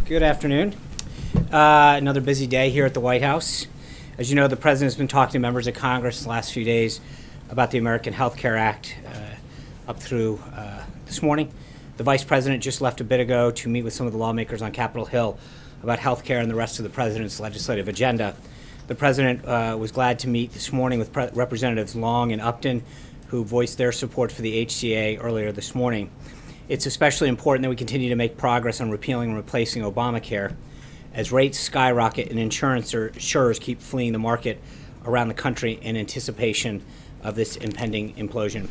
Good afternoon. Another busy day here at the White House. As you know, the President's been talking to members of Congress the last few days about the American Health Care Act up through this morning. The Vice President just left a bit ago to meet with some of the lawmakers on Capitol Hill about health care and the rest of the President's legislative agenda. The President was glad to meet this morning with Representatives Long and Upton, who voiced their support for the HCA earlier this morning. It's especially important that we continue to make progress on repealing and replacing Obamacare as rates skyrocket and insurers keep fleeing the market around the country in anticipation of this impending implosion.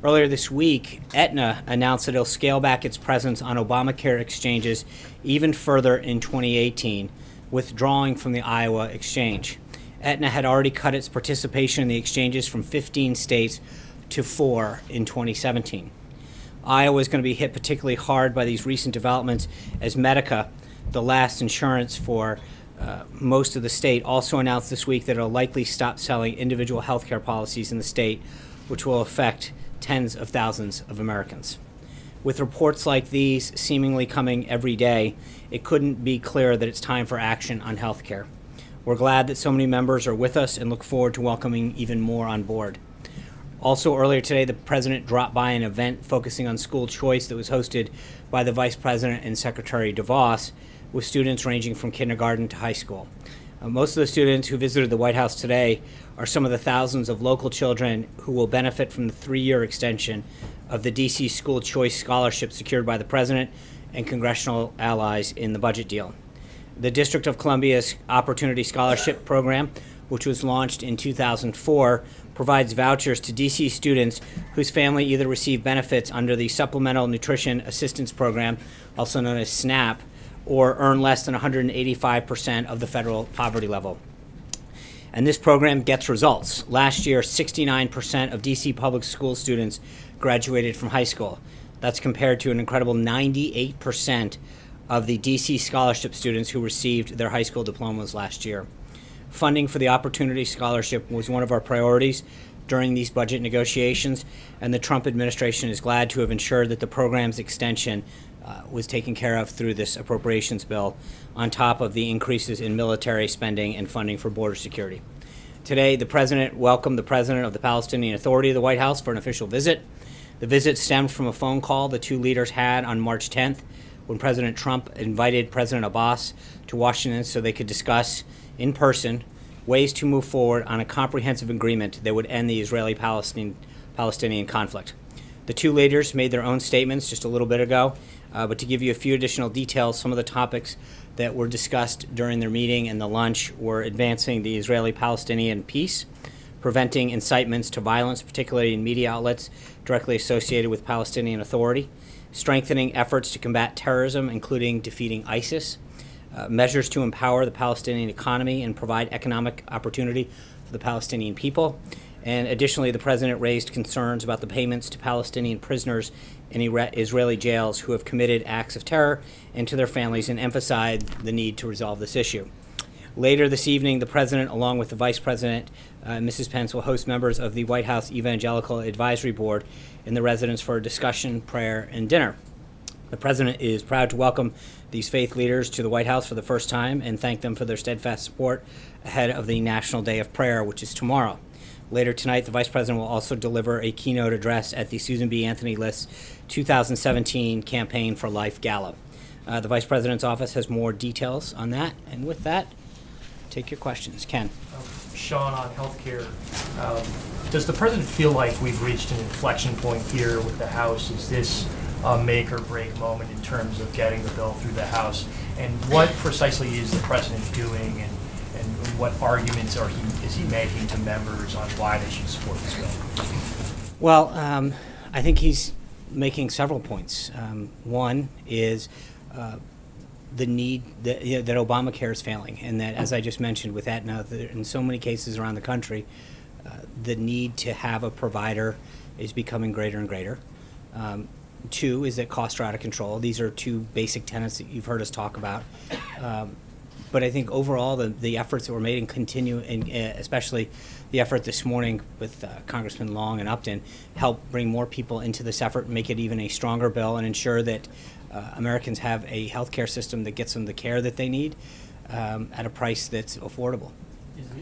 Earlier this week, Aetna announced that it'll scale back its presence on Obamacare exchanges even further in 2018, withdrawing from the Iowa exchange. Aetna had already cut its participation in the exchanges from 15 states to 4 in 2017. Iowa is going to be hit particularly hard by these recent developments as Medica, the last insurance for most of the state, also announced this week that it will likely stop selling individual health care policies in the state, which will affect tens of thousands of Americans. With reports like these seemingly coming every day, it couldn't be clearer that it's time for action on health care. We're glad that so many members are with us and look forward to welcoming even more on board. Also earlier today, the President dropped by an event focusing on school choice that was hosted by the Vice President and Secretary DeVos, with students ranging from kindergarten to high school. Most of the students who visited the White House today are some of the thousands of local children who will benefit from the 3-year extension of the DC School Choice Scholarship secured by the President and congressional allies in the budget deal. The District of Columbia's Opportunity Scholarship Program, which was launched in 2004, provides vouchers to DC students whose family either receive benefits under the Supplemental Nutrition Assistance Program, also known as SNAP, or earn less than 185% of the federal poverty level. And this program gets results. Last year, 69% of DC public school students graduated from high school. That's compared to an incredible 98% of the DC scholarship students who received their high school diplomas last year. Funding for the Opportunity Scholarship was one of our priorities during these budget negotiations, and the Trump administration is glad to have ensured that the program's extension was taken care of through this appropriations bill, on top of the increases in military spending and funding for border security. Today, the President welcomed the President of the Palestinian Authority of the White House for an official visit. The visit stemmed from a phone call the two leaders had on March 10th when President Trump invited President Abbas to Washington so they could discuss in person ways to move forward on a comprehensive agreement that would end the Israeli-Palestinian conflict. The two leaders made their own statements just a little bit ago, but to give you a few additional details, some of the topics that were discussed during their meeting and the lunch were advancing the Israeli-Palestinian peace, preventing incitements to violence, particularly in media outlets directly associated with Palestinian Authority, strengthening efforts to combat terrorism, including defeating ISIS, measures to empower the Palestinian economy and provide economic opportunity for the Palestinian people. And additionally, the President raised concerns about the payments to Palestinian prisoners in Israeli jails who have committed acts of terror and to their families, and emphasized the need to resolve this issue. Later this evening, the President, along with the Vice President, Mrs. Pence, will host members of the White House Evangelical Advisory Board in the residence for a discussion, prayer, and dinner. The President is proud to welcome these faith leaders to the White House for the first time and thank them for their steadfast support ahead of the National Day of Prayer, which is tomorrow. Later tonight, the Vice President will also deliver a keynote address at the Susan B. Anthony List's 2017 Campaign for Life Gala. The Vice President's office has more details on that, and with that, take your questions. Ken. Sean, on healthcare, does the President feel like we've reached an inflection point here with the House? Is this a make or break moment in terms of getting the bill through the House? And what precisely is the President doing, and what arguments is he making to members on why they should support this bill? Well, I think he's making several points. One is the need that Obamacare is failing, and that, as I just mentioned with Aetna, in so many cases around the country, the need to have a provider is becoming greater and greater. Two is that costs are out of control. These are two basic tenets that you've heard us talk about. But I think overall the efforts that were made and continue, and especially the effort this morning with Congressman Long and Upton, help bring more people into this effort and make it even a stronger bill and ensure that Americans have a healthcare system that gets them the care that they need at a price that's affordable.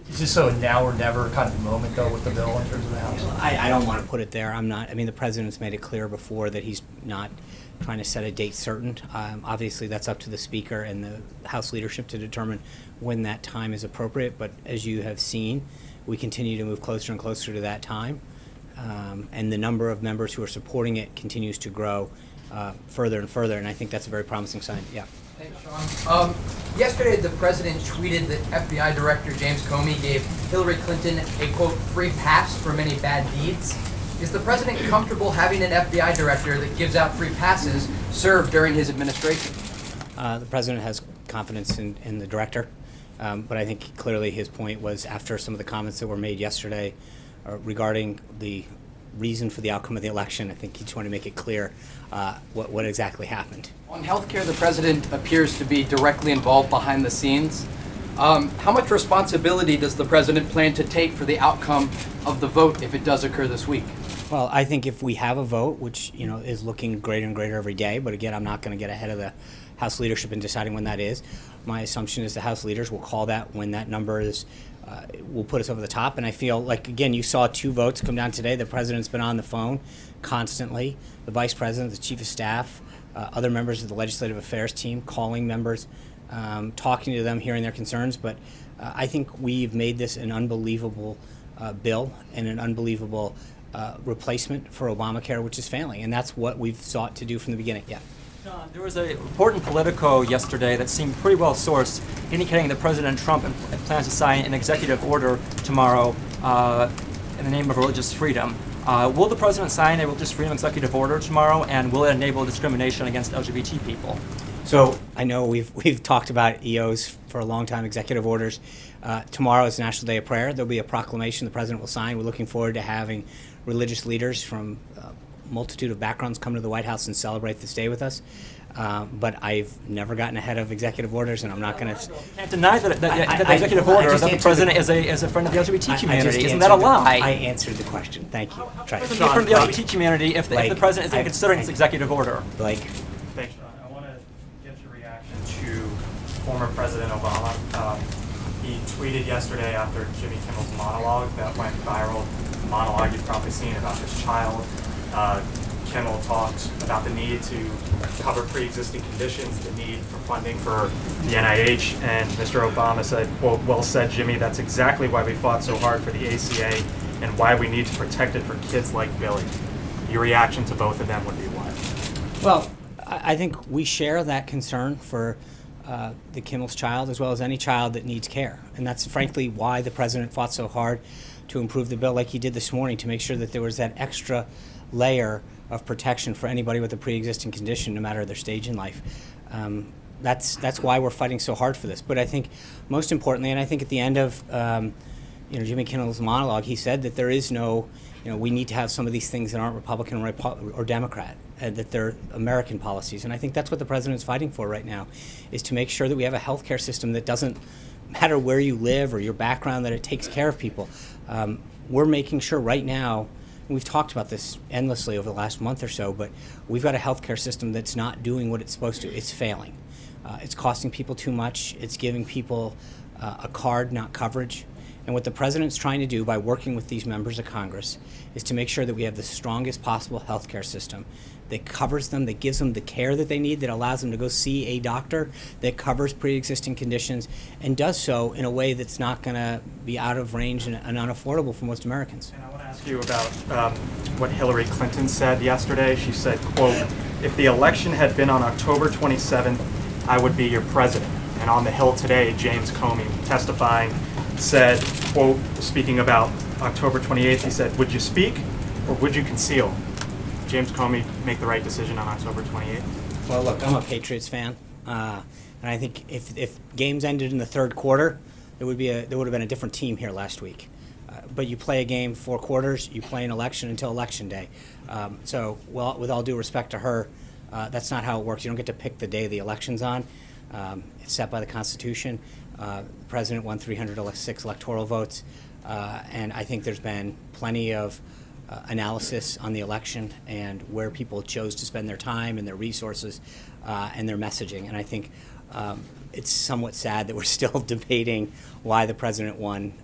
Is this a now or never kind of moment, though, with the bill in terms of the House? I don't want to put it there. I'm not. I mean, the president's made it clear before that he's not trying to set a date certain. Obviously, that's up to the Speaker and the House leadership to determine when that time is appropriate. But as you have seen, we continue to move closer and closer to that time. And the number of members who are supporting it continues to grow further and further. And I think that's a very promising sign. Yeah. Thanks, Sean. Yesterday, the president tweeted that FBI Director James Comey gave Hillary Clinton a, quote, free pass for many bad deeds. Is the president comfortable having an FBI director that gives out free passes serve during his administration? The president has confidence in the director, but I think clearly his point was after some of the comments that were made yesterday regarding the reason for the outcome of the election. I think he just wanted to make it clear what exactly happened. On healthcare, the president appears to be directly involved behind the scenes. How much responsibility does the president plan to take for the outcome of the vote if it does occur this week? Well, I think if we have a vote, which is looking greater and greater every day, but again, I'm not going to get ahead of the House leadership in deciding when that is. My assumption is the House leaders will call that when that number is will put us over the top. And I feel like, again, you saw 2 votes come down today. The president's been on the phone constantly. The vice president, the chief of staff, other members of the legislative affairs team calling members, talking to them, hearing their concerns. But I think we've made this an unbelievable bill and an unbelievable replacement for Obamacare, which is failing. And that's what we've sought to do from the beginning. Yeah. John, there was a report in Politico yesterday that seemed pretty well sourced, indicating that President Trump plans to sign an executive order tomorrow in the name of religious freedom. Will the president sign a religious freedom executive order tomorrow, and will it enable discrimination against LGBT people? So I know we've talked about EOs for a long time, executive orders. Tomorrow is National Day of Prayer. There'll be a proclamation the president will sign. We're looking forward to having religious leaders from multitude of backgrounds come to the White House and celebrate this day with us. But I've never gotten ahead of executive orders, and I'm not going to. Can't deny that the executive order that the president is a friend of the LGBT community. Isn't that a lie? I answered the question. Thank you. Try How can a friend of the LGBT community if the president isn't considering this executive order? Blake. Thanks, Sean. I want to get your reaction to former President Obama. He tweeted yesterday after Jimmy Kimmel's monologue that went viral, the monologue you've probably seen about his child. Kimmel talked about the need to cover pre-existing conditions, the need for funding for the NIH, and Mr. Obama said, quote, "Well said, Jimmy, that's exactly why we fought so hard for the ACA and why we need to protect it for kids like Billy." Your reaction to both of them would be what? Well, I think we share that concern for the Kimmel's child as well as any child that needs care. And that's frankly why the president fought so hard to improve the bill like he did this morning, to make sure that there was that extra layer of protection for anybody with a pre-existing condition, no matter their stage in life. That's why we're fighting so hard for this. But I think most importantly, and I think at the end of Jimmy Kimmel's monologue, he said that there is no, we need to have some of these things that aren't Republican or Democrat, that they're American policies. And I think that's what the president's fighting for right now, is to make sure that we have a healthcare system that doesn't matter where you live or your background, that it takes care of people. We're making sure right now, we've talked about this endlessly over the last month or so, but we've got a healthcare system that's not doing what it's supposed to. It's failing. It's costing people too much. It's giving people a card, not coverage. And what the president's trying to do by working with these members of Congress is to make sure that we have the strongest possible healthcare system that covers them, that gives them the care that they need, that allows them to go see a doctor, that covers pre-existing conditions, and does so in a way that's not going to be out of range and unaffordable for most Americans. And I want to ask you about what Hillary Clinton said yesterday. She said, quote, "If the election had been on October 27th, I would be your president." And on the Hill today, James Comey testifying said, quote, speaking about October 28th, he said, "Would you speak or would you conceal?" James Comey make the right decision on October 28th? Well, look, I'm a Patriots fan, and I think if games ended in the third quarter, there would have been a different team here last week. But you play a game 4 quarters, you play an election until Election Day. So, well, with all due respect to her, that's not how it works. You don't get to pick the day the election's on. It's set by the Constitution. The president won 306 electoral votes, and I think there's been plenty of analysis on the election and where people chose to spend their time and their resources. and their messaging. And I think it's somewhat sad that we're still debating why the president won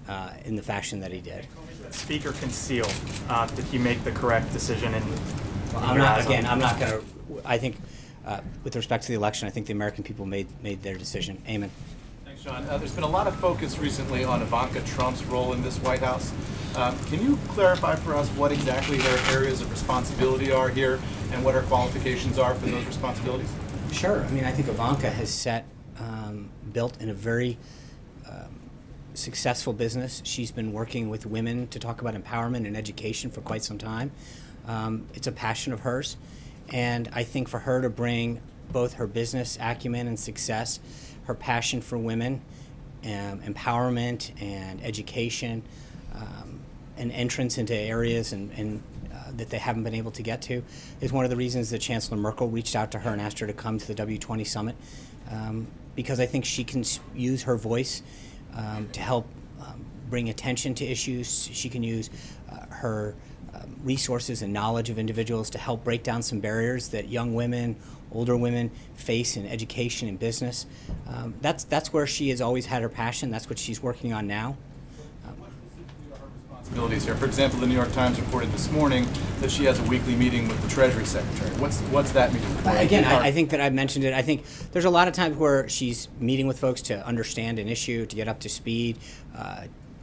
in the fashion that he did. Speaker concealed. Did he make the correct decision? Well, I'm not going to. I think, with respect to the election, I think the American people made their decision. Amen. Thanks, John. There's been a lot of focus recently on Ivanka Trump's role in this White House. Can you clarify for us what exactly her areas of responsibility are here and what her qualifications are for those responsibilities? Sure. I mean, I think Ivanka has built in a very successful business. She's been working with women to talk about empowerment and education for quite some time. It's a passion of hers, and I think for her to bring both her business acumen and success, her passion for women, empowerment and education, and entrance into areas and that they haven't been able to get to, is one of the reasons that Chancellor Merkel reached out to her and asked her to come to the W20 summit, because I think she can use her voice to help bring attention to issues. She can use her resources and knowledge of individuals to help break down some barriers that young women, older women face in education and business. That's where she has always had her passion. That's what she's working on now. Responsibilities here. For example, the New York Times reported this morning that she has a weekly meeting with the Treasury Secretary. What's that meeting for? Again, I think that I mentioned it. I think there's a lot of times where she's meeting with folks to understand an issue, to get up to speed.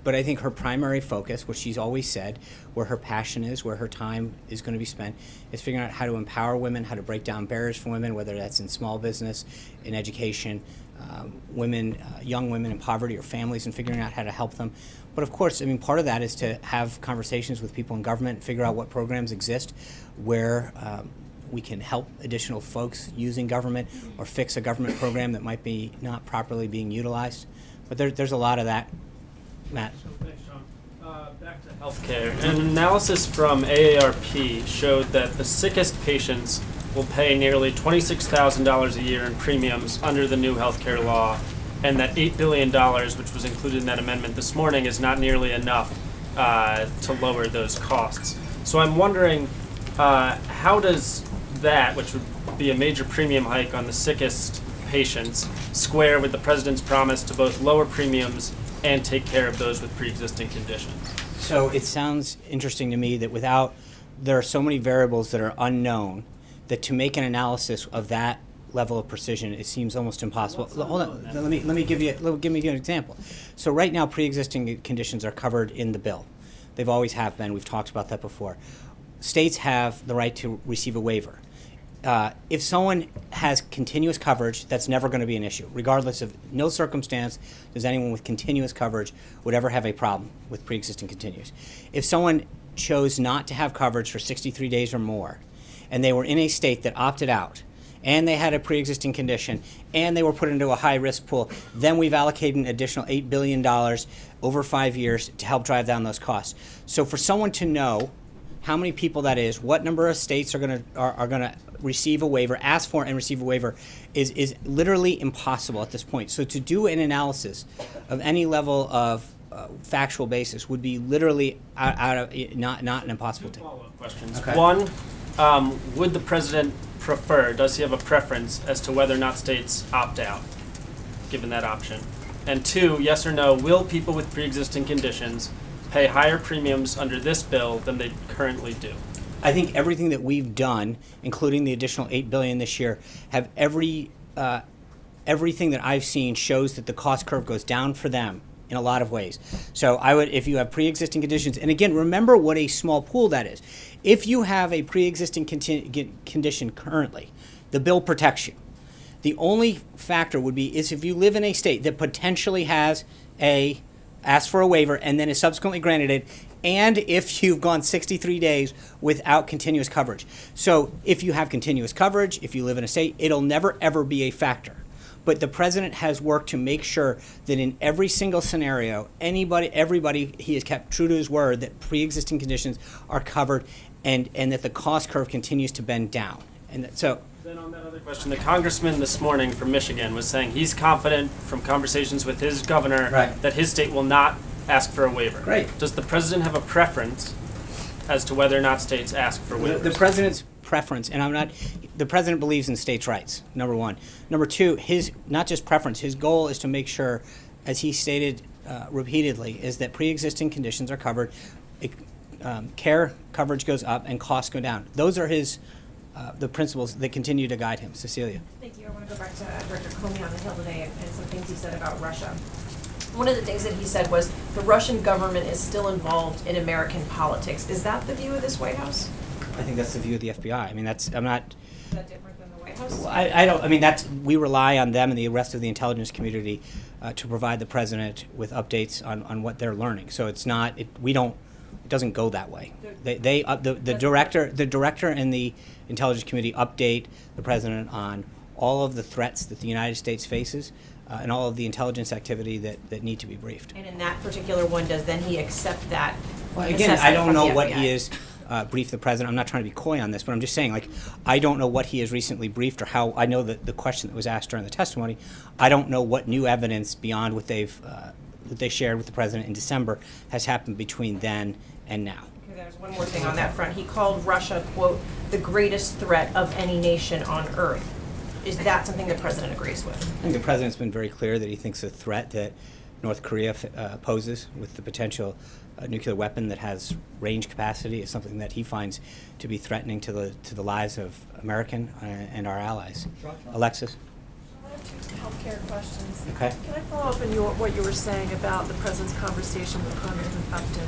But I think her primary focus, which she's always said, where her passion is, where her time is going to be spent, is figuring out how to empower women, how to break down barriers for women, whether that's in small business, in education, women, young women in poverty or families, and figuring out how to help them. But of course, I mean, part of that is to have conversations with people in government and figure out what programs exist where we can help additional folks using government or fix a government program that might be not properly being utilized. But there's a lot of that. Matt. Thanks, John. Back to healthcare. An analysis from AARP showed that the sickest patients will pay nearly $26,000 a year in premiums under the new healthcare law, and that $8 billion, which was included in that amendment this morning, is not nearly enough to lower those costs. So I'm wondering, how does that, which would be a major premium hike on the sickest patients, square with the president's promise to both lower premiums and take care of those with pre-existing conditions? So it sounds interesting to me that there are so many variables that are unknown that to make an analysis of that level of precision, it seems almost impossible. Hold on, let me give you an example. So right now, pre-existing conditions are covered in the bill. They've always have been. We've talked about that before. States have the right to receive a waiver. If someone has continuous coverage, that's never going to be an issue. Regardless of no circumstance, does anyone with continuous coverage would ever have a problem with pre-existing continuous. If someone chose not to have coverage for 63 days or more, and they were in a state that opted out, and they had a pre-existing condition, and they were put into a high-risk pool, then we've allocated an additional $8 billion over 5 years to help drive down those costs. So for someone to know how many people that is, what number of states are going to receive a waiver, ask for and receive a waiver, is literally impossible at this point. So to do an analysis of any level of factual basis would be literally not an impossible thing. Follow-up questions. Okay. One, would the president prefer, does he have a preference as to whether or not states opt out, given that option? And two, yes or no, will people with pre-existing conditions pay higher premiums under this bill than they currently do? I think everything that we've done, including the additional $8 billion this year, have everything that I've seen shows that the cost curve goes down for them in a lot of ways. So I would, if you have pre-existing conditions, and again, remember what a small pool that is. If you have a pre-existing condition currently, the bill protects you. The only factor would be is if you live in a state that potentially has asked for a waiver and then is subsequently granted it, and if you've gone 63 days without continuous coverage. So if you have continuous coverage, if you live in a state, it'll never ever be a factor. But the president has worked to make sure that in every single scenario, everybody, he has kept true to his word that pre-existing conditions are covered and that the cost curve continues to bend down. And so. Then on that other question, the congressman this morning from Michigan was saying he's confident from conversations with his governor that his state will not ask for a waiver. Great. Does the president have a preference as to whether or not states ask for waivers? The president's preference, and I'm not, the president believes in states' rights, number one. Number two, his not just preference, his goal is to make sure, as he stated repeatedly, is that pre-existing conditions are covered, care coverage goes up, and costs go down. Those are his the principles that continue to guide him. Cecilia. Thank you. I want to go back to Director Comey on the Hill today and some things he said about Russia. One of the things that he said was the Russian government is still involved in American politics. Is that the view of this White House? I think that's the view of the FBI. I mean, I'm not. Is that different than the White House? I don't. I mean, we rely on them and the rest of the intelligence community to provide the president with updates on what they're learning. So it's not. We don't. It doesn't go that way. The director and the intelligence community update the president on all of the threats that the United States faces and all of the intelligence activity that need to be briefed. And in that particular one, does then he accept that? Well, again, assessment I don't from know the what FBI? he is briefed the president. I'm not trying to be coy on this, but I'm just saying, like, I don't know what he has recently briefed or how. I know that the question that was asked during the testimony, I don't know what new evidence beyond what they shared with the president in December has happened between then and now. Okay, there's one more thing on that front. He called Russia, quote, the greatest threat of any nation on earth. Is that something the president agrees with? I think the president's been very clear that he thinks the threat that North Korea poses with the potential nuclear weapon that has range capacity is something that he finds to be threatening to the lives of American and our allies. Alexis? I have two healthcare questions. Okay. Can I follow up on what you were saying about the president's conversation with Congressman Upton?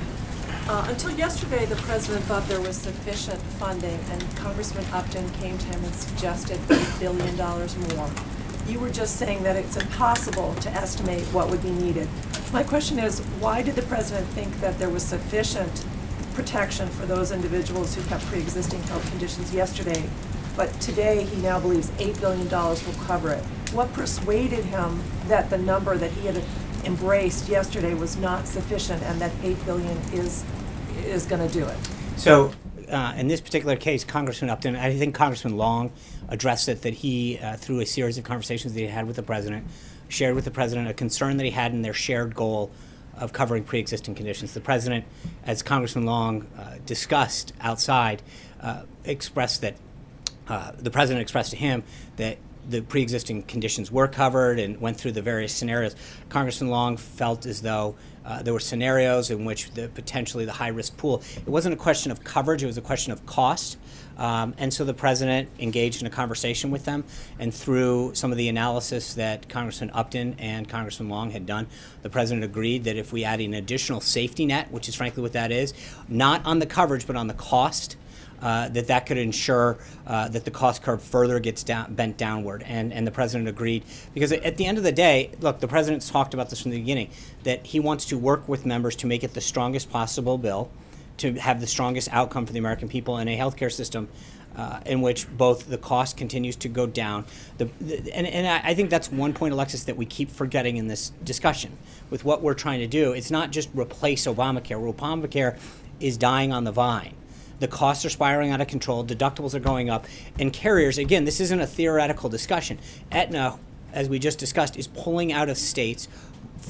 Until yesterday, the president thought there was sufficient funding, and Congressman Upton came to him and suggested $8 billion more. You were just saying that it's impossible to estimate what would be needed. My question is, why did the president think that there was sufficient protection for those individuals who have pre-existing health conditions yesterday, but today he now believes $8 billion will cover it? What persuaded him that the number that he had embraced yesterday was not sufficient and that $8 billion is going to do it? So, in this particular case, Congressman Upton, I think Congressman Long addressed it, that he, through a series of conversations that he had with the president, shared with the president a concern that he had in their shared goal of covering pre-existing conditions. The president, as Congressman Long discussed outside, expressed that the president expressed to him that the pre-existing conditions were covered and went through the various scenarios. Congressman Long felt as though there were scenarios in which potentially the high-risk pool, it wasn't a question of coverage, it was a question of cost. And so the president engaged in a conversation with them, and through some of the analysis that Congressman Upton and Congressman Long had done, the president agreed that if we add an additional safety net, which is frankly what that is, not on the coverage but on the cost, that could ensure that the cost curve further gets bent downward. And the president agreed, because at the end of the day, look, the president's talked about this from the beginning, that he wants to work with members to make it the strongest possible bill, to have the strongest outcome for the American people in a healthcare system in which both the cost continues to go down. And I think that's one point, Alexis, that we keep forgetting in this discussion. With what we're trying to do, it's not just replace Obamacare. Obamacare is dying on the vine. The costs are spiraling out of control, deductibles are going up, and carriers, again, this isn't a theoretical discussion. Aetna, as we just discussed, is pulling out of states,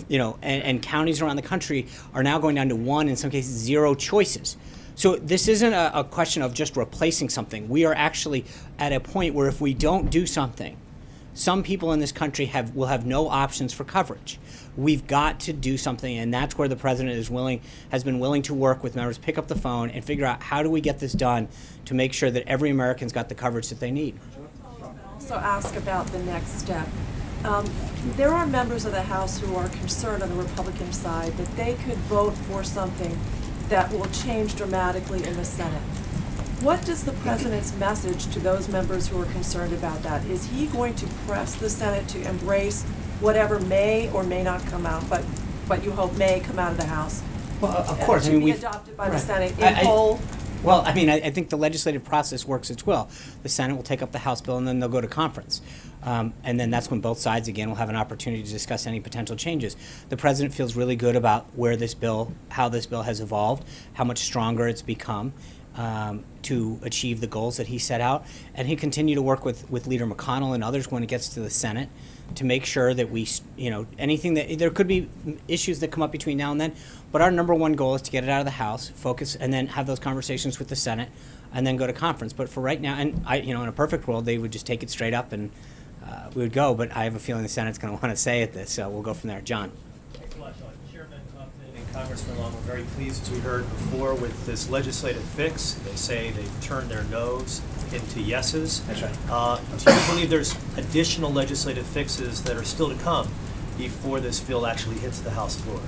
and counties around the country are now going down to one, in some cases, zero choices. So this isn't a question of just replacing something. We are actually at a point where if we don't do something, some people in this country will have no options for coverage. We've got to do something, and that's where the president has been willing to work with members, pick up the phone, and figure out how do we get this done to make sure that every American's got the coverage that they need. Also ask about the next step. There are members of the House who are concerned on the Republican side that they could vote for something that will change dramatically in the Senate. What is the president's message to those members who are concerned about that? Is he going to press the Senate to embrace whatever may or may not come out, but you hope may come out of the House? Well, of course. To be adopted by the Senate in whole? Well, I think the legislative process works its will. The Senate will take up the House bill, and then they'll go to conference. And then that's when both sides, again, will have an opportunity to discuss any potential changes. The president feels really good about how this bill has evolved, how much stronger it's become to achieve the goals that he set out. And he'll continue to work with Leader McConnell and others when it gets to the Senate to make sure that there could be issues that come up between now and then, but our number one goal is to get it out of the House, focus, and then have those conversations with the Senate and then go to conference. But for right now, and in a perfect world, they would just take it straight up and we would go. But I have a feeling the Senate's going to want to say at this, so we'll go from there. John. Thanks a lot, Sean. Chairman Upton and Congressman Long, we're very pleased, as we heard before, with this legislative fix. They say they've turned their no's into yeses. That's right. Do you believe there's additional legislative fixes that are still to come before this bill actually hits the House floor?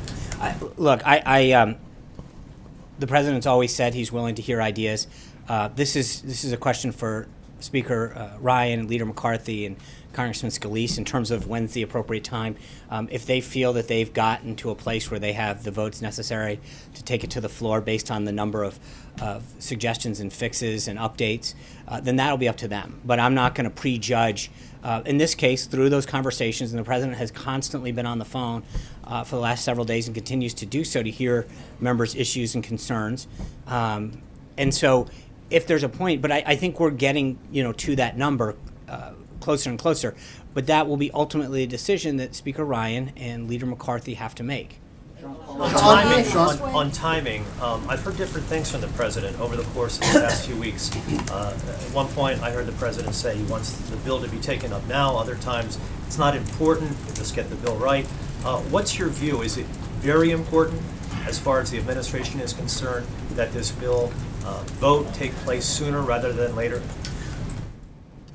The president's always said he's willing to hear ideas. This is a question for Speaker Ryan and Leader McCarthy and Congressman Scalise in terms of when's the appropriate time. If they feel that they've gotten to a place where they have the votes necessary to take it to the floor based on the number of suggestions and fixes and updates, then that'll be up to them. But I'm not going to prejudge. In this case, through those conversations, and the president has constantly been on the phone for the last several days and continues to do so to hear members' issues and concerns. And so if there's a point, but I think we're getting to that number closer and closer, but that will be ultimately a decision that Speaker Ryan and Leader McCarthy have to make. On timing, I've heard different things from the president over the course of the past few weeks. At one point, I heard the president say he wants the bill to be taken up now. Other times, it's not important, just get the bill right. What's your view? Is it very important, as far as the administration is concerned, that this bill vote take place sooner rather than later?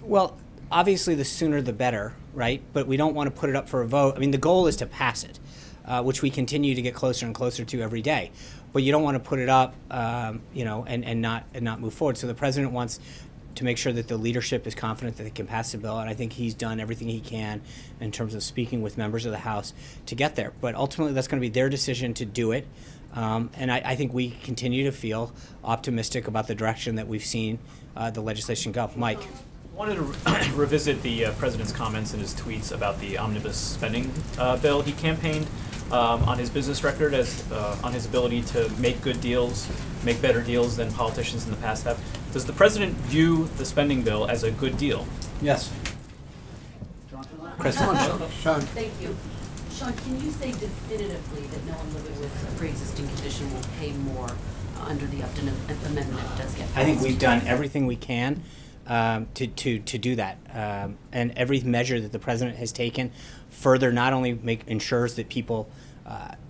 Well, obviously the sooner the better, right? But we don't want to put it up for a vote. I mean, the goal is to pass it, which we continue to get closer and closer to every day. But you don't want to put it up, and not move forward. So the president wants to make sure that the leadership is confident that they can pass the bill, and I think he's done everything he can in terms of speaking with members of the House to get there. But ultimately, that's going to be their decision to do it. And I think we continue to feel optimistic about the direction that we've seen the legislation go. Mike. I wanted to revisit the president's comments and his tweets about the omnibus spending bill. He campaigned on his business record as on his ability to make good deals, make better deals than politicians in the past have. Does the president view the spending bill as a good deal? Yes. Chris. Sean. Thank you. Sean, can you say definitively that no one living with a pre-existing condition will pay more under the Upton amendment if it does get passed? I think we've done everything we can to do that, and every measure that the president has taken further not only ensures that people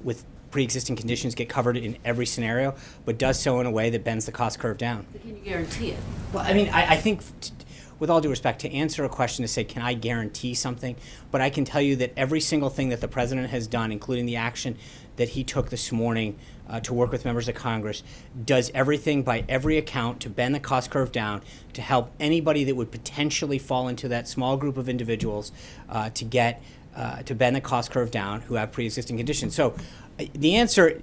with pre-existing conditions get covered in every scenario, but does so in a way that bends the cost curve down. But can you guarantee it? Well, I mean, I think, with all due respect, to answer a question to say, can I guarantee something? But I can tell you that every single thing that the president has done, including the action that he took this morning to work with members of Congress, does everything by every account to bend the cost curve down, to help anybody that would potentially fall into that small group of individuals to bend the cost curve down who have pre-existing conditions. So the answer,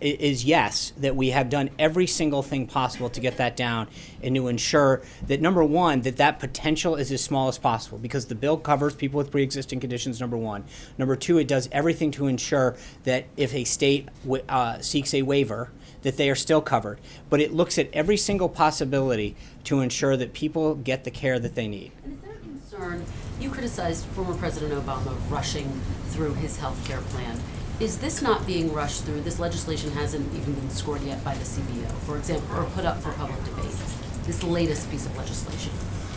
is yes, that we have done every single thing possible to get that down and to ensure that, number one, that potential is as small as possible, because the bill covers people with pre-existing conditions, number one. Number two, it does everything to ensure that if a state seeks a waiver, that they are still covered. But it looks at every single possibility to ensure that people get the care that they need. And is there a concern? You criticized former President Obama rushing through his health care plan. Is this not being rushed through? This legislation hasn't even been scored yet by the CBO, for example, or put up for public debate, this latest piece of legislation.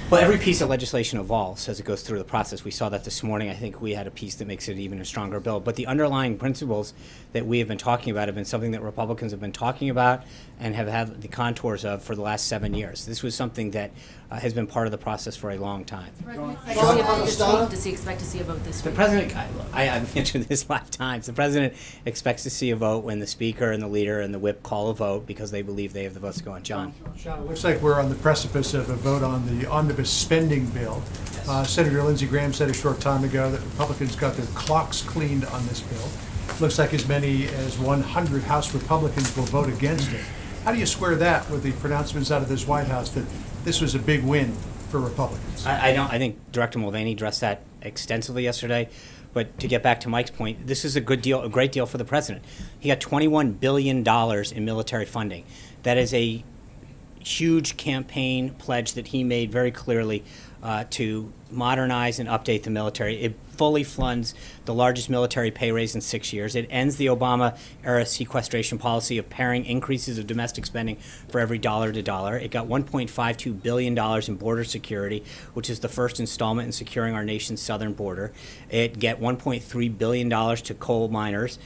Well, every piece of legislation evolves as it goes through the process. We saw that this morning. I think we had a piece that makes it even a stronger bill. But the underlying principles that we have been talking about have been something that Republicans have been talking about and have had the contours of for the last 7 years. This was something that has been part of the process for a long time. Does he expect to see a vote this week? The president, I've mentioned this 5 times, the president expects to see a vote when the speaker and the leader and the whip call a vote because they believe they have the votes to go on. John. Sean, it looks like we're on the precipice of a vote on the omnibus spending bill. Yes. Senator Lindsey Graham said a short time ago that Republicans got their clocks cleaned on this bill. Looks like as many as 100 House Republicans will vote against it. How do you square that with the pronouncements out of this White House that this was a big win for Republicans? I think Director Mulvaney addressed that extensively yesterday. But to get back to Mike's point, this is a good deal, a great deal for the president. He got $21 billion in military funding. That is a huge campaign pledge that he made very clearly to modernize and update the military. It fully funds the largest military pay raise in 6 years. It ends the Obama-era sequestration policy of pairing increases of domestic spending for every dollar to dollar. It got $1.52 billion in border security, which is the first installment in securing our nation's southern border. It get $1.3 billion to coal miners,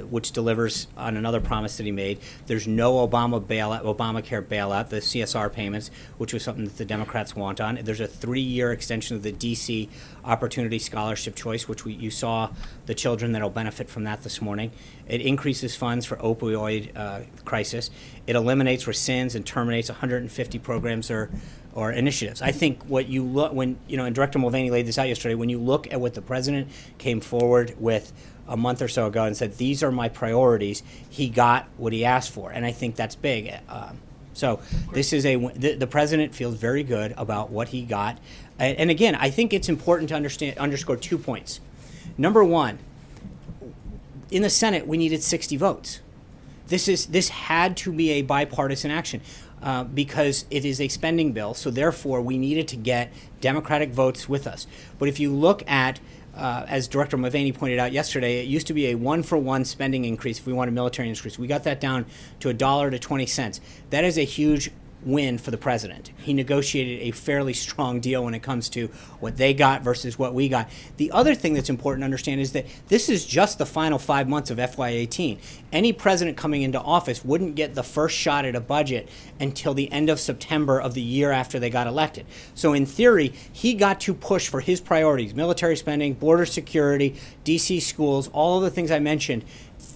which delivers on another promise that he made. There's no Obamacare bailout, the CSR payments, which was something that the Democrats want on. There's a 3-year extension of the D.C. Opportunity Scholarship Choice, which you saw the children that will benefit from that this morning. It increases funds for opioid crisis. It eliminates, rescinds, and terminates 150 programs or initiatives. I think what you look when and Director Mulvaney laid this out yesterday. When you look at what the president came forward with a month or so ago and said, "These are my priorities," he got what he asked for, and I think that's big. So this is the president feels very good about what he got. And again, I think it's important to underscore 2 points. Number one, in the Senate, we needed 60 votes. This had to be a bipartisan action because it is a spending bill. So therefore, we needed to get Democratic votes with us. But if you look at as Director Mulvaney pointed out yesterday, it used to be a 1-for-1 spending increase if we wanted military increase. We got that down to $1 to 20 cents. That is a huge win for the president. He negotiated a fairly strong deal when it comes to what they got versus what we got. The other thing that's important to understand is that this is just the final 5 months of FY18. Any president coming into office wouldn't get the first shot at a budget until the end of September of the year after they got elected. So in theory, he got to push for his priorities: military spending, border security, DC schools, all of the things I mentioned,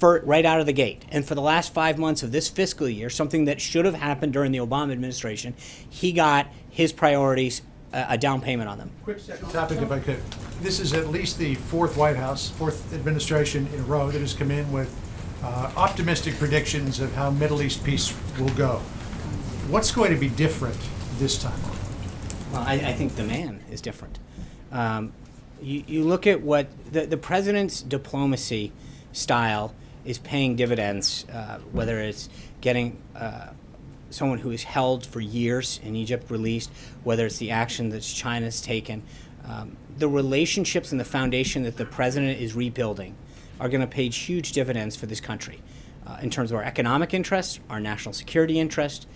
right out of the gate. And for the last 5 months of this fiscal year, something that should have happened during the Obama administration, he got his priorities a down payment on them. Quick second topic, if I could. This is at least the fourth administration in a row that has come in with optimistic predictions of how Middle East peace will go. What's going to be different this time? Well, I think the man is different. You look at what the president's diplomacy style is paying dividends, whether it's getting someone who is held for years in Egypt released, whether it's the action that China's taken. The relationships and the foundation that the president is rebuilding are going to pay huge dividends for this country in terms of our economic interests, our national security interests.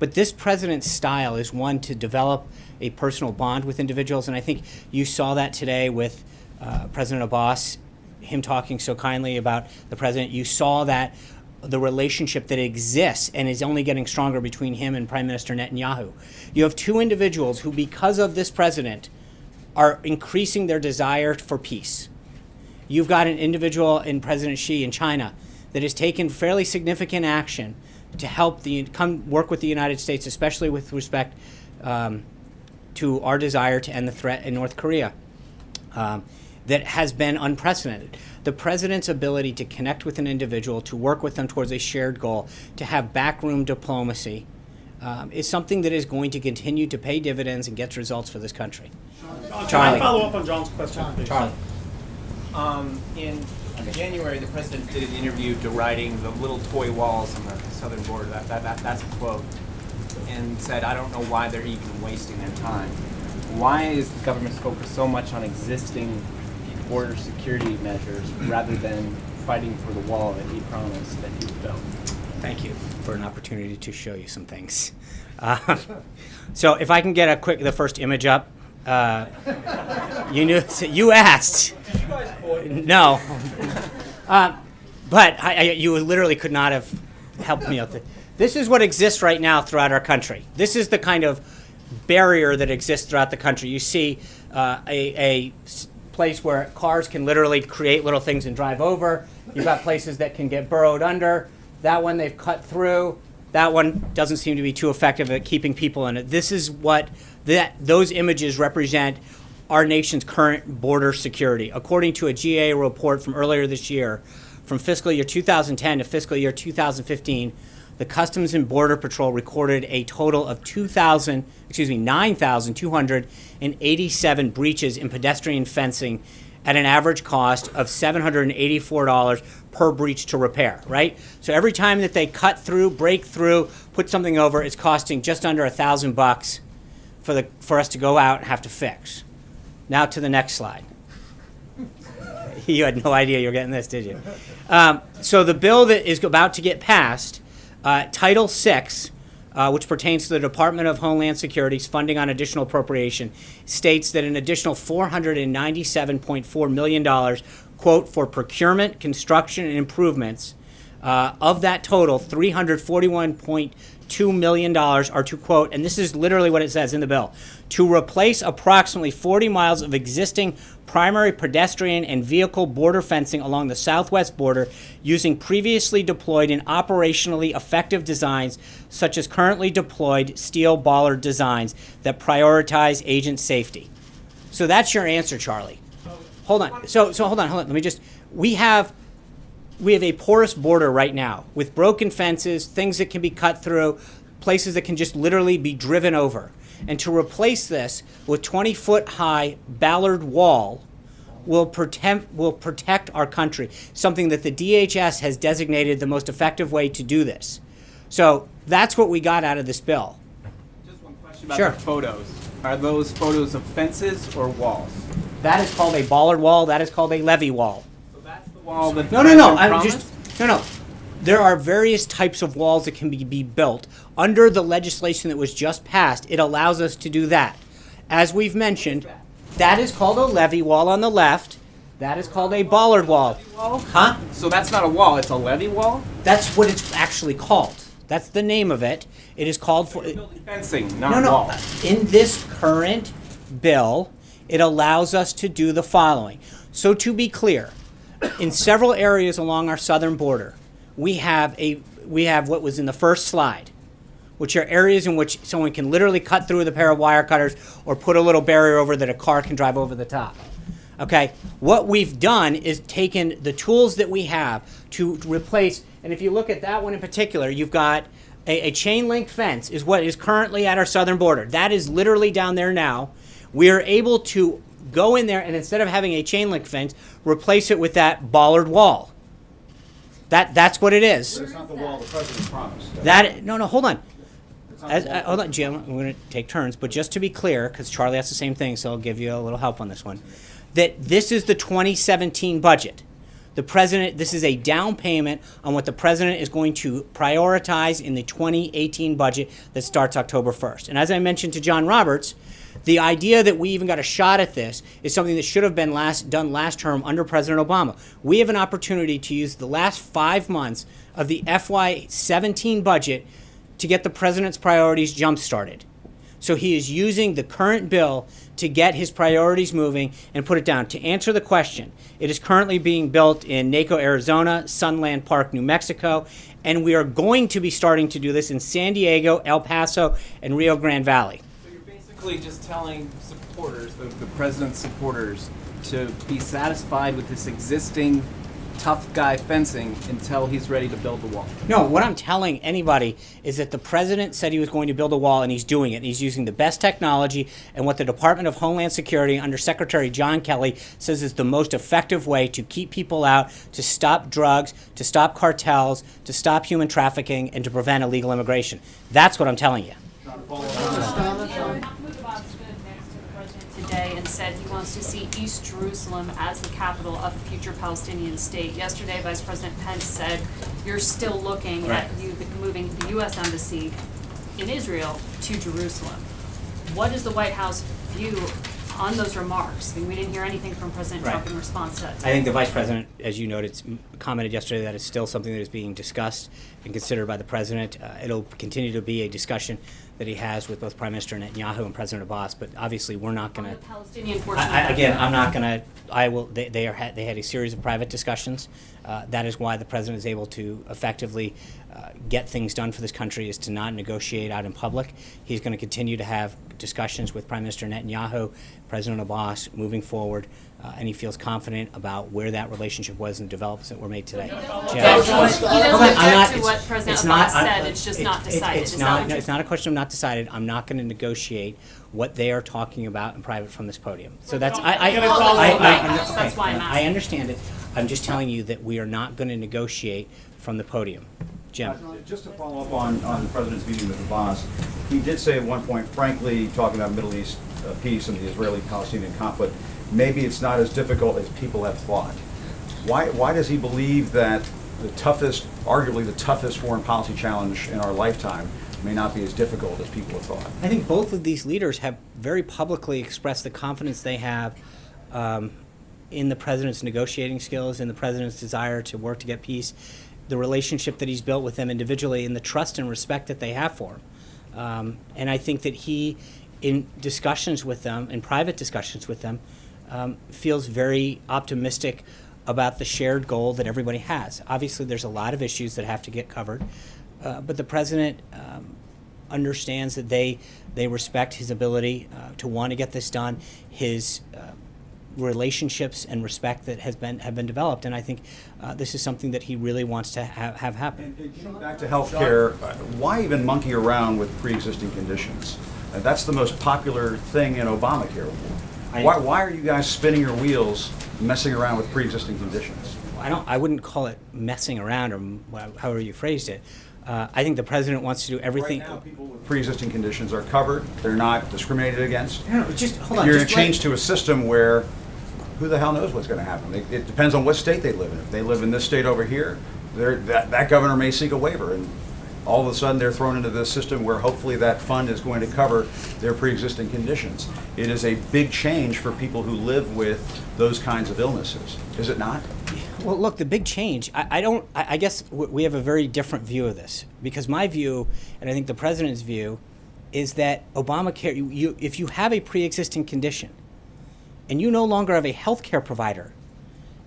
But this president's style is one to develop a personal bond with individuals, and I think you saw that today with President Abbas, him talking so kindly about the president. You saw that the relationship that exists and is only getting stronger between him and Prime Minister Netanyahu. You have two individuals who, because of this president, are increasing their desire for peace. You've got an individual in President Xi in China that has taken fairly significant action to help come work with the United States, especially with respect to our desire to end the threat in North Korea. That has been unprecedented. The president's ability to connect with an individual, to work with them towards a shared goal, to have backroom diplomacy, is something that is going to continue to pay dividends and get results for this country. Can Charlie. I follow up on John's question, please? Charlie. In January, the president did an interview deriding the little toy walls on the southern border. That's a quote, and said, "I don't know why they're even wasting their time." Why is the government focused so much on existing border security measures rather than fighting for the wall that he promised that he would build? Thank you for an opportunity to show you some things. So if I can get the first image up. You asked. No. But you literally could not have helped me out. This is what exists right now throughout our country. This is the kind of barrier that exists throughout the country. You see a place where cars can literally create little things and drive over. You've got places that can get burrowed under. That one they've cut through. That one doesn't seem to be too effective at keeping people in it. This is what those images represent our nation's current border security. According to a GA report from earlier this year, from fiscal year 2010 to fiscal year 2015, the Customs and Border Patrol recorded a total of 9,287 breaches in pedestrian fencing at an average cost of $784 per breach to repair, right? So every time that they cut through, break through, put something over, it's costing just under $1,000 for us to go out and have to fix. Now to the next slide. You had no idea you were getting this, did you? So the bill that is about to get passed, Title VI, which pertains to the Department of Homeland Security's funding on additional appropriation, states that an additional $497.4 million, quote, for procurement, construction, and improvements. Of that total, $341.2 million are to, quote, and this is literally what it says in the bill, to replace approximately 40 miles of existing primary pedestrian and vehicle border fencing along the southwest border using previously deployed and operationally effective designs such as currently deployed steel bollard designs that prioritize agent safety. So that's your answer, Charlie. Hold on. So hold on. Let me just, we have a porous border right now with broken fences, things that can be cut through, places that can just literally be driven over. And to replace this with 20-foot high Ballard wall will protect our country, something that the DHS has designated the most effective way to do this. So that's what we got out of this bill. Just one question about Sure. the photos. Are those photos of fences or walls? That is called a Ballard wall. That is called a levee wall. So that's the wall that No. I'm promised? just no. There are various types of walls that can be built. Under the legislation that was just passed, it allows us to do that. As we've mentioned, that is called a levee wall on the left. That is called a Ballard wall. Huh? So that's not a wall, it's a levee wall? That's what it's actually called. That's the name of it. It is called for. Fencing, not No. wall. In this current bill, it allows us to do the following. So to be clear, in several areas along our southern border, we have what was in the first slide, which are areas in which someone can literally cut through with a pair of wire cutters or put a little barrier over that a car can drive over the top. Okay, what we've done is taken the tools that we have to replace, and if you look at that one in particular, you've got a chain link fence is what is currently at our southern border. That is literally down there now. We are able to go in there and instead of having a chain link fence, replace it with that Ballard wall. That's what it is. But it's not the wall the president promised. No, hold on. Hold on, Jim. We're going to take turns, but just to be clear, because Charlie asked the same thing, so I'll give you a little help on this one. That this is the 2017 budget. The president, this is a down payment on what the president is going to prioritize in the 2018 budget that starts October 1st. And as I mentioned to John Roberts, the idea that we even got a shot at this is something that should have been done last term under President Obama. We have an opportunity to use the last 5 months of the FY17 budget to get the president's priorities jump-started. So he is using the current bill to get his priorities moving and put it down. To answer the question, it is currently being built in Naco, Arizona, Sunland Park, New Mexico, and we are going to be starting to do this in San Diego, El Paso, and Rio Grande Valley. So you're basically just telling supporters, the president's supporters, to be satisfied with this existing tough guy fencing until he's ready to build the wall. No, what I'm telling anybody is that the president said he was going to build a wall, and he's doing it. And he's using the best technology and what the Department of Homeland Security under Secretary John Kelly says is the most effective way to keep people out, to stop drugs, to stop cartels, to stop human trafficking, and to prevent illegal immigration. That's what I'm telling you. Today and said he wants to see East Jerusalem as the capital of a future Palestinian state. Yesterday, Vice President Pence said you're still looking at moving the U.S. Embassy in Israel to Jerusalem. What is the White House view on those remarks? I mean, we didn't hear anything from President Trump in response to that. I think the Vice President, as you noted, commented yesterday that it's still something that is being discussed and considered by the President. It'll continue to be a discussion that he has with both Prime Minister Netanyahu and President Abbas, but obviously we're not going to. The Palestinian portion. I'm not going to. I will. They had a series of private discussions. That is why the president is able to effectively get things done for this country, is to not negotiate out in public. He's going to continue to have discussions with Prime Minister Netanyahu, President Abbas, moving forward, and he feels confident about where that relationship was and the developments that were made today. He doesn't object to what President Abbas said. It's just not decided. It's not a question of not decided. I'm not going to negotiate what they are talking about in private from this podium. So that's I understand it. I'm just telling you that we are not going to negotiate from the podium. Jim. Just to follow up on the president's meeting with Abbas, he did say at one point, frankly, talking about Middle East peace and the Israeli-Palestinian conflict, maybe it's not as difficult as people have thought. Why does he believe that the toughest, arguably the toughest foreign policy challenge in our lifetime may not be as difficult as people have thought? I think both of these leaders have very publicly expressed the confidence they have in the president's negotiating skills, in the president's desire to work to get peace, the relationship that he's built with them individually, and the trust and respect that they have for him. And I think that he, in discussions with them, in private discussions with them, feels very optimistic about the shared goal that everybody has. Obviously, there's a lot of issues that have to get covered, but the president understands that they respect his ability to want to get this done, his relationships and respect that have been developed, and I think this is something that he really wants to have happen. And back to health care, why even monkey around with pre-existing conditions? That's the most popular thing in Obamacare. Why are you guys spinning your wheels, messing around with pre-existing conditions? I wouldn't call it messing around, or however you phrased it. I think the president wants to do everything. Right now, people with pre-existing conditions are covered. They're not discriminated against. No, just hold on. You're going to change to a system where who the hell knows what's going to happen? It depends on what state they live in. If they live in this state over here, that governor may seek a waiver, and all of a sudden they're thrown into this system where hopefully that fund is going to cover their pre-existing conditions. It is a big change for people who live with those kinds of illnesses, is it not? Well, look, the big change, I guess we have a very different view of this, because my view, and I think the president's view, is that Obamacare, if you have a pre-existing condition and you no longer have a health care provider,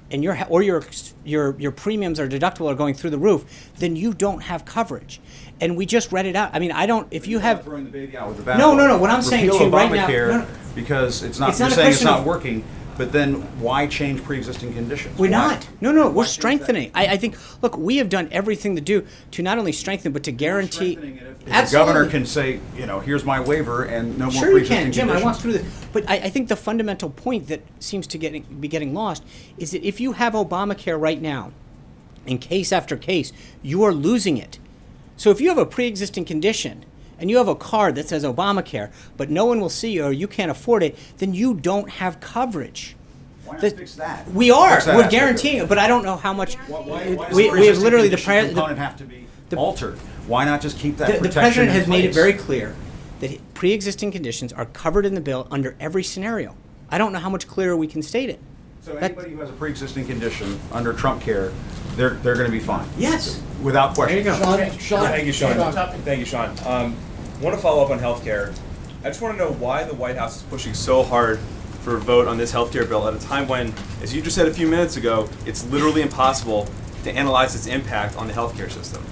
and your premiums or deductible are going through the roof, then you don't have coverage. And we just read it out. I mean, if you have throwing the baby out with the bathwater. No. What I'm saying to you right now, no. Because it's not. You're saying it's not working. But then why change pre-existing conditions? We're not. No, we're strengthening. I think, look, we have done everything to do to not only strengthen, but to guarantee. If the governor can say, here's my waiver and no more sure you pre-existing can, Jim. conditions. I walked through this. But I think the fundamental point that seems to be getting lost is that if you have Obamacare right now, in case after case, you are losing it. So if you have a pre-existing condition and you have a card that says Obamacare, but no one will see you or you can't afford it, then you don't have coverage. Why not fix that? We are. Fix that We're guaranteeing it, but I don't know how much. Why does we have literally the component have to be altered? Why not just keep that the protection president in has made it place? very clear that pre-existing conditions are covered in the bill under every scenario. I don't know how much clearer we can state it. So anybody who has a pre-existing condition under Trump care, they're going to be fine. Yes. Without question. There you go. Thank you, Sean. Want to follow up on healthcare. I just want to know why the White House is pushing so hard for a vote on this healthcare bill at a time when, as you just said a few minutes ago, it's literally impossible to analyze its impact on the healthcare system.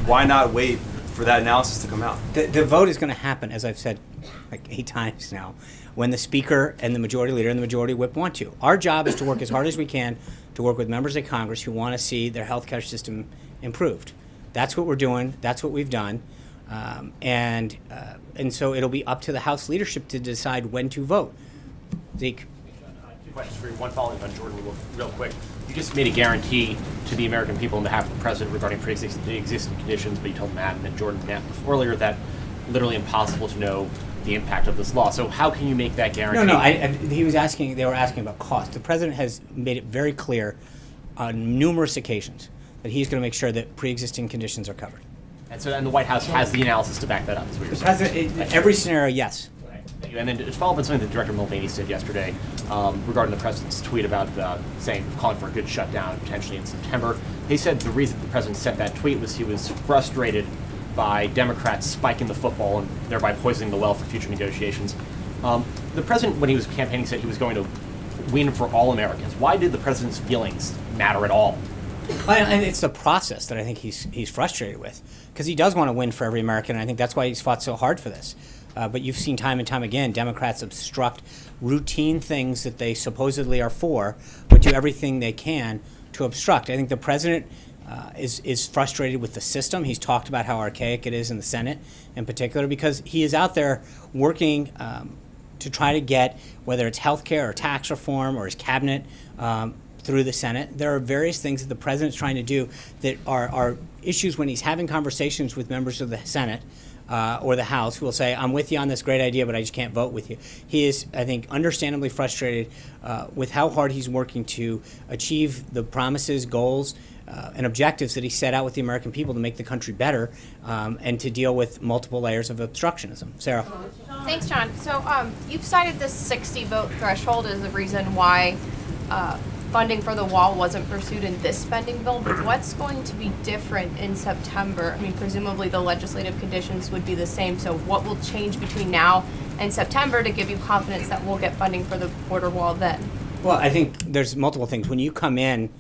Why not wait for that analysis to come out? The vote is going to happen, as I've said like 8 times now, when the Speaker and the Majority Leader and the Majority Whip want to. Our job is to work as hard as we can to work with members of Congress who want to see their healthcare system improved. That's what we're doing. That's what we've done. And so it'll be up to the House leadership to decide when to vote. Zeke. 2 questions for you. One following on Jordan real quick. You just made a guarantee to the American people on behalf of the president regarding pre-existing conditions, but you told Matt and Jordan earlier that literally impossible to know the impact of this law. So how can you make that guarantee? No. They were asking about cost. The president has made it very clear on numerous occasions that he's going to make sure that pre-existing conditions are covered. And the White House has the analysis to back that up, is what you're saying. In every scenario, yes. And then to follow up on something that Director Mulvaney said yesterday regarding the president's tweet about calling for a good shutdown potentially in September. He said the reason the president sent that tweet was he was frustrated by Democrats spiking the football and thereby poisoning the well for future negotiations. The president, when he was campaigning, said he was going to win for all Americans. Why did the president's feelings matter at all? And it's the process that I think he's frustrated with, because he does want to win for every American, and I think that's why he's fought so hard for this. But you've seen time and time again, Democrats obstruct routine things that they supposedly are for, but do everything they can to obstruct. I think the president is frustrated with the system. He's talked about how archaic it is in the Senate in particular, because he is out there working to try to get, whether it's health care or tax reform or his cabinet, through the Senate. There are various things that the president's trying to do that are issues when he's having conversations with members of the Senate or the House who will say, I'm with you on this great idea, but I just can't vote with you. He is, I think, understandably frustrated with how hard he's working to achieve the promises, goals, and objectives that he set out with the American people to make the country better and to deal with multiple layers of obstructionism. Sarah. Thanks, John. So you've cited this 60 vote threshold as the reason why funding for the wall wasn't pursued in this spending bill, but what's going to be different in September? I mean, presumably the legislative conditions would be the same, so what will change between now and September to give you confidence that we'll get funding for the border wall then? Well, I think there's multiple things. When you come in,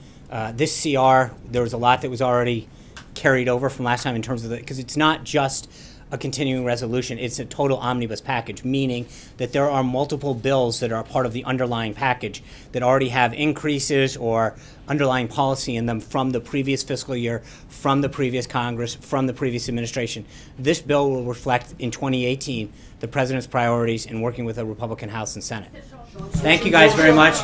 this CR, there was a lot that was already carried over from last time in terms of because it's not just a continuing resolution, it's a total omnibus package, meaning that there are multiple bills that are part of the underlying package that already have increases or underlying policy in them from the previous fiscal year, from the previous Congress, from the previous administration. This bill will reflect in 2018 the president's priorities in working with the Republican House and Senate. Thank you guys very much.